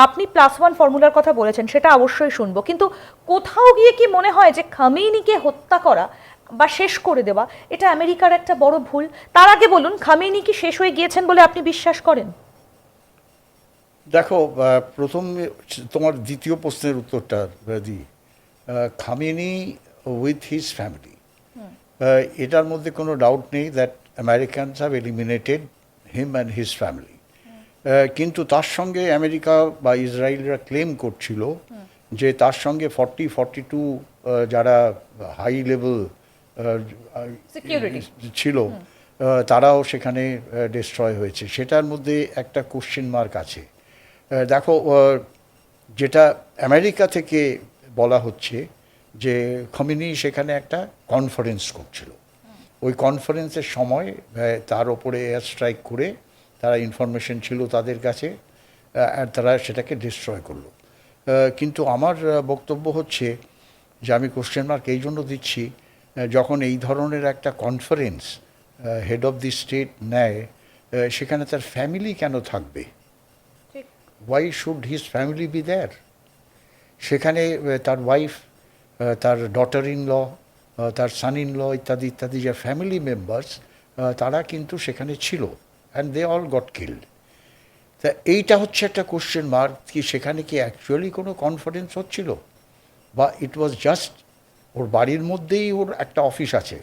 আপনি +1 ফর্মুলার কথা বলেছেন, সেটা অবশ্যই শুনবো, কিন্তু কোথাও গিয়ে কি মনে হয় যে খামেনিকে হত্যা করা বা শেষ করে দেওয়া এটা আমেরিকার একটা বড় ভুল? তার আগে বলুন, খামেনি কি শেষ হয়ে গিয়েছেন বলে আপনি বিশ্বাস করেন? দেখো, প্রথম তোমার দ্বিতীয় প্রশ্নের উত্তরটা দিই। খামেনি উইথ হিজ ফ্যামিলি, এটার মধ্যে কোনো ডাউট নেই that Americans have eliminated him and his family. কিন্তু তার সঙ্গে আমেরিকা বা ইসরায়েলরা ক্লেম করছিল যে তার সঙ্গে 42 যারা হাই লেভেল সিকিউরিটি। ছিল, তারাও সেখানে ডিস্ট্রয় হয়েছে। সেটার মধ্যে একটা কোশ্চেন মার্ক আছে। দেখো, যেটা আমেরিকা থেকে বলা হচ্ছে যে খমিনি সেখানে একটা কনফারেন্স করছিল। ওই কনফারেন্সের সময় তার ওপরে এয়ার স্ট্রাইক করে তারা ইনফরমেশন ছিল তাদের কাছে, আর তারা সেটাকে ডিস্ট্রয় করলো। কিন্তু আমার বক্তব্য হচ্ছে যে আমি কোশ্চেন মার্ক এই জন্য দিচ্ছি, যখন এই ধরনের একটা conference head of the state নেয়, সেখানে তার ফ্যামিলি কেন থাকবে? Why should his family be there? সেখানে তার ওয়াইফ, তার ডটার ইন ল, তার সান ইন ল ইত্যাদি ইত্যাদি যে ফ্যামিলি মেম্বার্স, তারা কিন্তু সেখানে ছিল, and they all got killed. তা এইটা হচ্ছে একটা কোশ্চেন মার্ক, কি সেখানে কি অ্যাকচুয়ালি কোনো কনফারেন্স হচ্ছিল, বা ইট ওয়াজ জাস্ট ওর বাড়ির মধ্যেই ওর একটা অফিস আছে,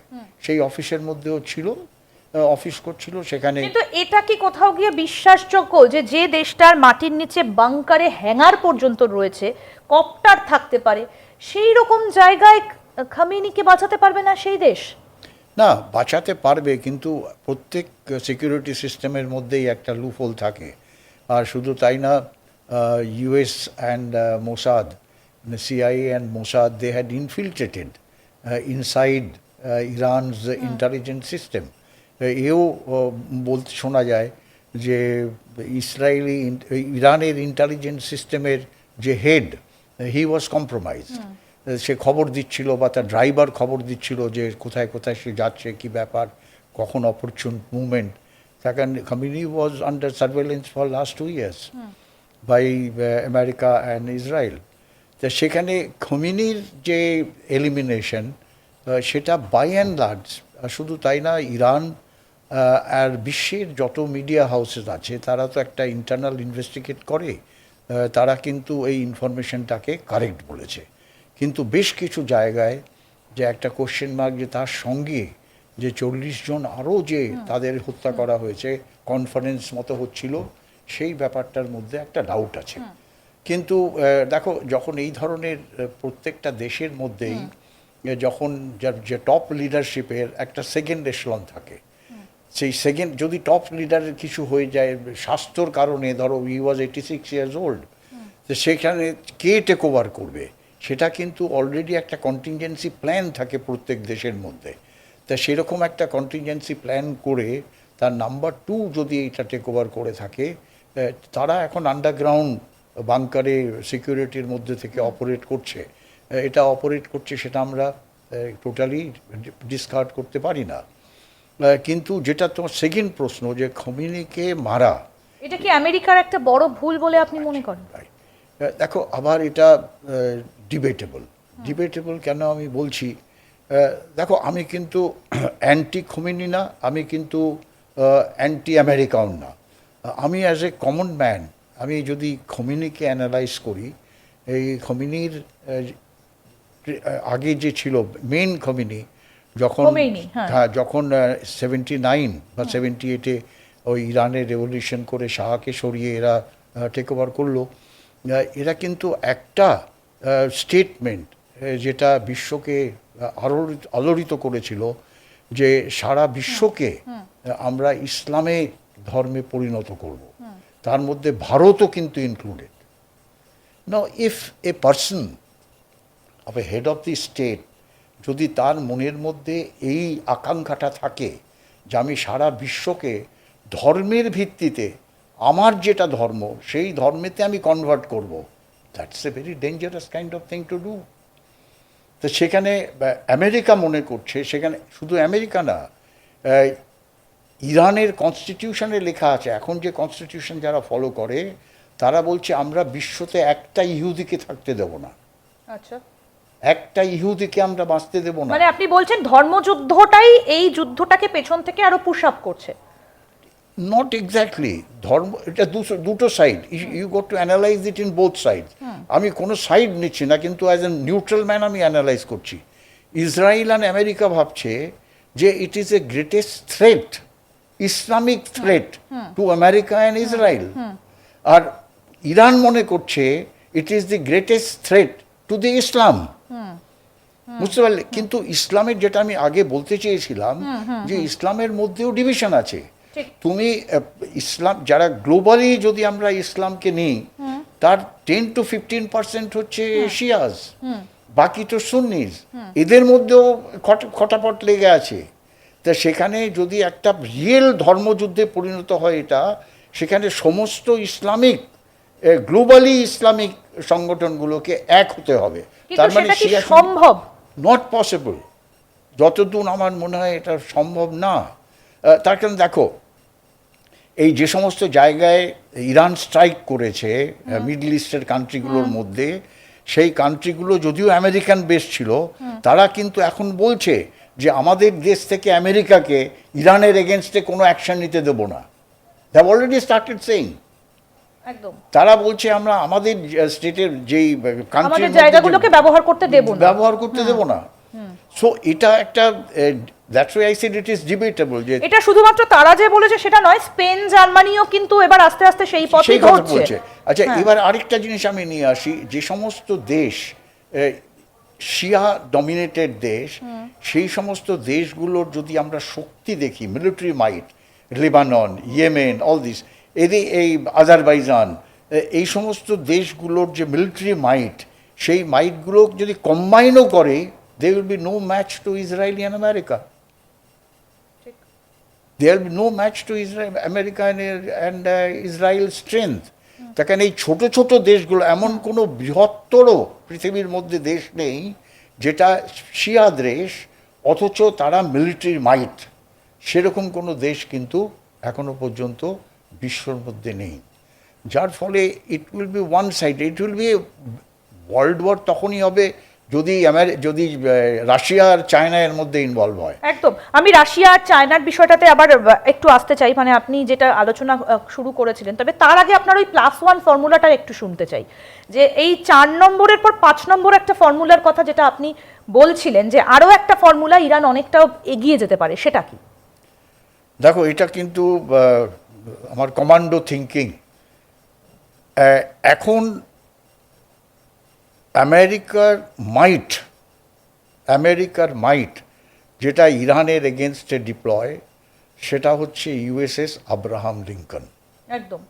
সেই অফিসের মধ্যেও ছিল, অফিস করছিল সেখানে। কিন্তু এটা কি কোথাও গিয়ে বিশ্বাসযোগ্য যে যে দেশটার মাটির নিচে বাংকারে হ্যাঙ্গার পর্যন্ত রয়েছে, কপ্টার থাকতে পারে, সেই রকম জায়গায় খামেনিকে বাঁচাতে পারবে না সেই দেশ? না, বাঁচাতে পারবে, কিন্তু প্রত্যেক সিকিউরিটি সিস্টেমের মধ্যেই একটা লুফোল থাকে। আর শুধু তাই না, US and Mossad, CIA and Mossad, they had infiltrated inside Iran's intelligence system. এও বলতে শোনা যায় যে ইরানের ইন্টেলিজেন্স সিস্টেমের যে হেড, হি ওয়াজ কম্প্রোমাইজড। সে খবর দিচ্ছিল, বা তার ড্রাইভার খবর দিচ্ছিল যে কোথায় কোথায় সে যাচ্ছে, কি ব্যাপার, কখন অপরচুন মুভমেন্ট। সেখানে Khamenei was under surveillance for last 2 years by America and Israel. তা সেখানে খমিনির যে এলিমিনেশন, সেটা বাই অ্যান্ড লার্জ, শুধু তাই না, ইরান আর বিশ্বের যত মিডিয়া হাউসেস আছে তারা তো একটা ইন্টারনাল ইনভেস্টিগেট করে, তারা কিন্তু এই ইনফরমেশনটাকে কারেক্ট বলেছে। কিন্তু বেশ কিছু জায়গায় যে একটা কোশ্চেন মার্ক, যে তার সঙ্গে যে 40 জন আরও যে তাদের হত্যা করা হয়েছে, কনফারেন্স মতো হচ্ছিল, সেই ব্যাপারটার মধ্যে একটা ডাউট আছে। কিন্তু দেখো, যখন এই ধরনের প্রত্যেকটা দেশের মধ্যেই যখন যে টপ লিডারশিপের একটা সেকেন্ড এশলন থাকে, সেই সেকেন্ড যদি টপ লিডারের কিছু হয়ে যায় স্বাস্থ্যর কারণে, ধরো হি ওয়াজ 86 years old, তো সেখানে কে টেক ওভার করবে, সেটা কিন্তু অলরেডি একটা কন্টিনজেন্সি প্ল্যান থাকে প্রত্যেক দেশের মধ্যে। তা সেরকম একটা কন্টিনজেন্সি প্ল্যান করে তার নাম্বার 2 যদি এটা টেক ওভার করে থাকে, তারা এখন আন্ডারগ্রাউন্ড বাংকারে সিকিউরিটির মধ্যে থেকে অপারেট করছে, এটা অপারেট করছে, সেটা আমরা টোটালি ডিসকার্ড করতে পারি না। কিন্তু যেটা তোমার সেকেন্ড প্রশ্ন, যে খমিনিকে মারা, এটা কি আমেরিকার একটা বড় ভুল বলে আপনি মনে করেন? দেখো, আবার এটা ডিবেটেবল। ডিবেটেবল কেন আমি বলছি, দেখো, আমি কিন্তু অ্যান্টি খমিনি না, আমি কিন্তু অ্যান্টি আমেরিকাও না। আমি অ্যাজ এ কমন ম্যান, আমি যদি খমিনিকে অ্যানালাইজ করি, এই খমিনির আগে যে ছিল মেন খমিনি, যখন খোমেনি, হ্যাঁ। হ্যাঁ, যখন 79 বা 78-এ ওই ইরানের রেভলিউশন করে শাহকে সরিয়ে এরা টেক ওভার করলো, এরা কিন্তু একটা স্টেটমেন্ট যেটা বিশ্বকে আলোড়িত করেছিল, যে সারা বিশ্বকে আমরা ইসলামে ধর্মে পরিণত করব, তার মধ্যে ভারতও কিন্তু included. Now if a person of A head of the state, যদি তার মনের মধ্যে এই আকাঙ্ক্ষাটা থাকে যে আমি সারা বিশ্বকে ধর্মের ভিত্তিতে, আমার যেটা ধর্ম সেই ধর্মেতে আমি কনভার্ট করব, that's a very dangerous kind of thing to do. তো সেখানে আমেরিকা মনে করছে, সেখানে শুধু আমেরিকা না, ইরানের কনস্টিটিউশনে লেখা আছে, এখন যে কনস্টিটিউশন যারা ফলো করে তারা বলছে আমরা বিশ্বতে একটা ইহুদিকে থাকতে দেব না, আচ্ছা, একটা ইহুদিকে আমরা বাঁচতে দেব না। মানে আপনি বলছেন ধর্মযুদ্ধটাই এই যুদ্ধটাকে পেছন থেকে আরো পুশ আপ করছে। নট এক্স্যাক্টলি, ধর্ম এটা দুটো side, you got to analyse it in both side. আমি কোনো সাইড নিচ্ছি না, কিন্তু অ্যাজ এ নিউট্রাল ম্যান আমি অ্যানালাইজ করছি। ইসরায়েল অ্যান্ড আমেরিকা ভাবছে যে it is a greatest threat, Islamic threat to America and Israel. আর ইরান মনে করছে it is the greatest threat to the Islam. বুঝতে পারলে? কিন্তু ইসলামের, যেটা আমি আগে বলতে চেয়েছিলাম, যে ইসলামের মধ্যেও ডিভিশন আছে। তুমি ইসলাম, যারা গ্লোবালি যদি আমরা ইসলামকে নিই, তার 10 to 15% হচ্ছে শিয়াজ, বাকি তো সুন্নিজ। এদের মধ্যেও খটাপট লেগে আছে। তা সেখানে যদি একটা রিয়েল ধর্মযুদ্ধে পরিণত হয় এটা, সেখানে সমস্ত ইসলামিক, গ্লোবালি ইসলামিক সংগঠনগুলোকে এক হতে হবে। তার মানে সম্ভব নট পসিবল, যতদূর আমার মনে হয় এটা সম্ভব না। তার কারণ দেখো, এই যে সমস্ত জায়গায় ইরান স্ট্রাইক করেছে মিডল ইস্টের কান্ট্রিগুলোর মধ্যে, সেই কান্ট্রিগুলো যদিও আমেরিকান বেস ছিল, তারা কিন্তু এখন বলছে যে আমাদের দেশ থেকে আমেরিকাকে ইরানের এগেনস্টে কোনো অ্যাকশন নিতে দেবো না। They have already started saying. একদম, তারা বলছে আমরা আমাদের স্টেটের যেই আমাদের জায়গাগুলোকে ব্যবহার করতে দেব না। সো এটা একটা, that's why I said it is debatable. যে এটা শুধুমাত্র তারা যে বলেছে সেটা নয়, স্পেন জার্মানিও কিন্তু এবার আস্তে আস্তে সেই পথেই ধরছে। আচ্ছা, এবার আরেকটা জিনিস আমি নিয়ে আসি। যে সমস্ত দেশ শিয়া ডমিনেটেড দেশ, সেই সমস্ত দেশগুলোর যদি আমরা শক্তি দেখি, military might, Lebanon, Yemen, all this, এই আজারবাইজান, এই সমস্ত দেশগুলোর যে মিলিটারি মাইট, সেই মাইটগুলো যদি কম্বাইনও করে, there will be no match to Israel and America. There will be no match to Israel, America and Israel's strength. তার কারণ এই ছোট ছোট দেশগুলো, এমন কোনো বৃহত্তর পৃথিবীর মধ্যে দেশ নেই যেটা শিয়া দেশ অথচ তারা মিলিটারি মাইট, সেরকম কোনো দেশ কিন্তু এখনো পর্যন্ত বিশ্বর মধ্যে নেই। যার ফলে it will be one side, it will be world war তখনই হবে যদি রাশিয়া আর চায়না এর মধ্যে ইনভলভ হয়। একদম, আমি রাশিয়া আর চায়নার বিষয়টাতে আবার একটু আসতে চাই, মানে আপনি যেটা আলোচনা শুরু করেছিলেন, তবে তার আগে আপনার ওই +1 ফর্মুলাটা একটু শুনতে চাই। যে এই 4 নম্বরের পর 5 নম্বর একটা ফর্মুলার কথা যেটা আপনি বলছিলেন, যে আরো একটা ফর্মুলা ইরান অনেকটা এগিয়ে যেতে পারে, সেটা কি? দেখো, এটা কিন্তু আমার কমান্ডো থিঙ্কিং। এখন আমেরিকার মাইট যেটা ইরানের এগেনস্টে ডিপ্লয়, সেটা হচ্ছে ইউএসএস আব্রাহাম লিঙ্কন। একদম।